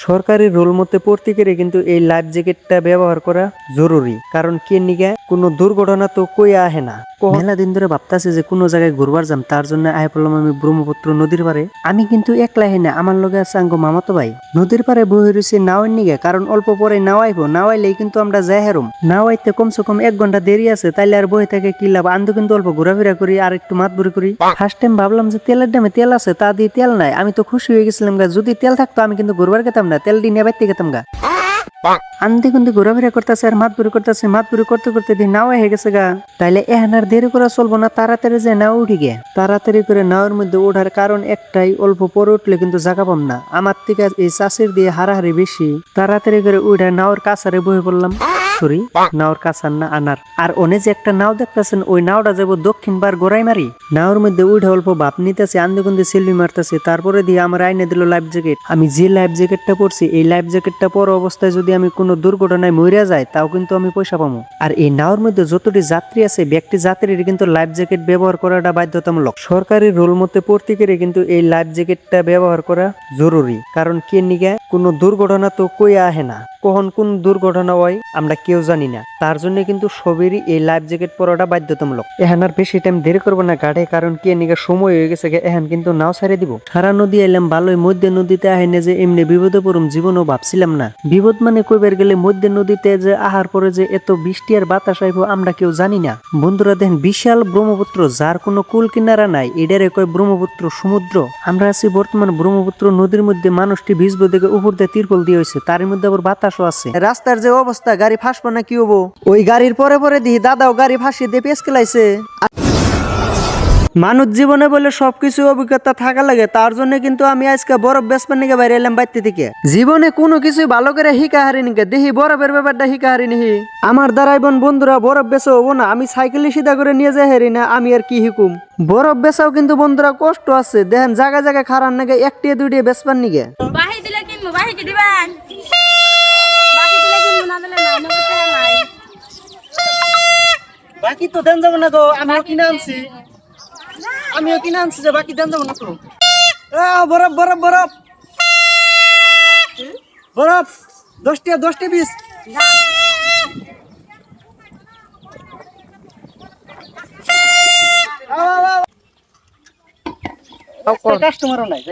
সরকারি রুল মতে প্রত্যেকেরই কিন্তু এই লাইফ জ্যাকেটটা ব্যবহার করা জরুরি, কারণ কে নিগে কোনো দুর্ঘটনা তো কই আহে না। মেলা দিন ধরে ভাবতাছি যে কোনো জায়গায় ঘুরবার যাম, তার জন্য আয় পড়লাম আমি ব্রহ্মপুত্র নদীর পারে। আমি কিন্তু একলা না, আমার লগে আছে আঙ্গ মামাতো ভাই। নদীর পারে বহে রয়েছে নাওয়ের নিগে, কারণ অল্প পরে নাও আইবো, নাও আইলেই কিন্তু আমরা যাই হেরুম। নাও আইতে কমসে কম 1 ঘন্টা দেরি আছে, তাইলে আর বহে থেকে কি লাভ। আন্দো কিন্তু অল্প ঘোরাফেরা করি আর একটু মাত বুড়ি করি। ফার্স্ট টাইম ভাবলাম যে তেলের দামে তেল আছে, তা দিয়ে তেল নাই। আমি তো খুশি হয়ে গেছিলাম গা, যদি তেল থাকতো আমি কিন্তু ঘুরবার গেতাম না, তেল দিয়ে বাইতে গেতাম গা। আনতে কিন্তু ঘোরাফেরা করতেছে আর মাত বুড়ি করতে করতে দিন নাও হয়ে গেছে গা। তাইলে এখন আর দেরি করা চলবো না, তাড়াতাড়ি যে নাও উঠি গে। তাড়াতাড়ি করে নাওয়ের মধ্যে ওঠার কারণ একটাই, অল্প পরে উঠলে কিন্তু জায়গা পাম না। আমার থেকে এই চাষির দিয়ে হারাহারি বেশি। তাড়াতাড়ি করে উঠে নাওর কাছারে বয়ে পড়লাম। সরি, নাওর কাছার না, আনার। আর অনে যে একটা নাও দেখতেছেন, ওই নাওটা যাবো দক্ষিণ বার গোড়াই মারি। নাওর মধ্যে উঠে অল্প বাপ নিতেছে, আন্দে সেলফি মারতেছে। তারপরে দিয়ে আমার আইনে দিল লাইফ জ্যাকেট। আমি যে লাইফ জ্যাকেটটা পরছি, এই লাইফ জ্যাকেটটা পরা অবস্থায় যদি আমি কোনো দুর্ঘটনায় মরিয়া যায়, তাও কিন্তু আমি পয়সা পাবো। আর এই নাওর মধ্যে যতটি যাত্রী আছে, ব্যক্তি যাত্রীর কিন্তু লাইফ জ্যাকেট ব্যবহার করাটা বাধ্যতামূলক। সরকারি রুল মতে প্রত্যেকেরই কিন্তু এই লাইফ জ্যাকেটটা ব্যবহার করা জরুরি, কারণ কে নিগে কোনো দুর্ঘটনা তো কই আহে না। কখন কোন দুর্ঘটনা হয় আমরা কেউ জানি না, তার জন্য কিন্তু সবেরই এই লাইফ জ্যাকেট পরাটা বাধ্যতামূলক। এখন আর বেশি টাইম দেরি করবো না ঘাটে, কারণ কে নিগে সময় হয়ে গেছে। এখন কিন্তু নাও ছেড়ে দিব। সারা নদী এলাম ভালোই, মধ্যে নদীতে আহেনে যে এমনি বিপদে পড়ুম জীবনও ভাবছিলাম না। বিপদ মানে কইবার গেলে মধ্যে নদীতে যে আহার পরে যে এত বৃষ্টি আর বাতাস আইব আমরা কেউ জানি না। বন্ধুরা দেখেন, বিশাল ব্রহ্মপুত্র, যার কোনো কুল কিনারা নাই, এটারে কয় ব্রহ্মপুত্র সমুদ্র। আমরা আছি বর্তমান ব্রহ্মপুত্র নদীর মধ্যে। মানুষটি ভিজবো দেখে উপর দিয়ে তিরপল দিয়ে হয়েছে, তার মধ্যে আবার বাতাসও আছে। রাস্তার যে অবস্থা, গাড়ি ফাঁসবো না কি হবো। ওই গাড়ির পরে পরে দিই দাদাও গাড়ি ফাঁসিয়ে দিয়ে পেঁচ কেলাইছে। মানুষ জীবনে বলে সবকিছু অভিজ্ঞতা থাকা লাগে, তার জন্য কিন্তু আমি আজকে বরফ বেসপার নিকে বাইরে এলাম বাইতে থেকে। জীবনে কোনো কিছু ভালো করে শিখা হারি নিকে, দেখি বরফের ব্যাপারটা শিখা হারি নিহি। আমার দ্বারাই বন্ধুরা বরফ বেচা হবো না, আমি সাইকেলে সিধা করে নিয়ে যাই হারি না, আমি আর কি শিকুম। বরফ বেচাও কিন্তু বন্ধুরা কষ্ট আছে। দেখেন জায়গা জায়গা খারাপ নাকি, একটিয়ে দুইটিয়ে বেসপার নিকে। বাকি তো দেন যাবো না গো, আমিও কিনে আনছি যে বাকি দেন যাবো না তো। বরফ বরফ বরফ বরফ 10টা 20 কাস্টমারও নাই।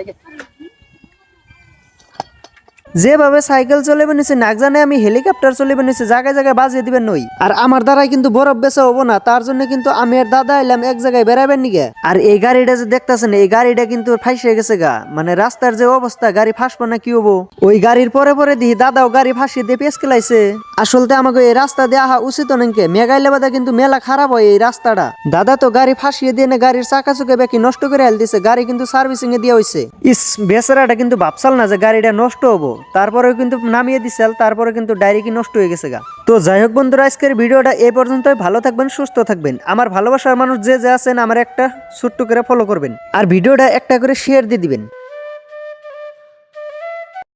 যেভাবে সাইকেল চলে বানিয়েছে নাক জানে আমি হেলিকপ্টার চলে বানিয়েছে, জায়গায় জায়গায় বাজিয়ে দিবেন নই। আর আমার দ্বারাই কিন্তু বরফ বেচা হবো না, তার জন্য কিন্তু আমি আর দাদা এলাম এক জায়গায় বেড়াবেন নিগে। আর এই গাড়িটা যে দেখতেছেন, এই গাড়িটা কিন্তু ফাঁসিয়ে গেছে গা। মানে রাস্তার যে অবস্থা, গাড়ি ফাঁসবো না কি হবো। ওই গাড়ির পরে পরে দিই দাদাও গাড়ি ফাঁসিয়ে দিয়ে পেঁচ কেলাইছে। আসলতে আমাকে এই রাস্তা দিয়ে আহা উচিত নাকি, মেঘাইলে বাদা কিন্তু মেলা খারাপ হয় এই রাস্তাটা। দাদা তো গাড়ি ফাঁসিয়ে দিয়ে না গাড়ির চাকা চুকে বাকি নষ্ট করে হেল দিছে। গাড়ি কিন্তু সার্ভিসিং এ দিয়ে হয়েছে। ইস, বেচারাটা কিন্তু ভাবসাল না যে গাড়িটা নষ্ট হবো, তারপরেও কিন্তু নামিয়ে দিছিল, তারপরে কিন্তু ডাইরেক্টই নষ্ট হয়ে গেছে গা। তো যাই হোক বন্ধুরা, আজকের ভিডিওটা এই পর্যন্তই। ভালো থাকবেন, সুস্থ থাকবেন। আমার ভালোবাসার মানুষ যে যে আছেন, আমার একটা ছোট্ট করে ফলো করবেন আর ভিডিওটা একটা করে শেয়ার দিয়ে দিবেন।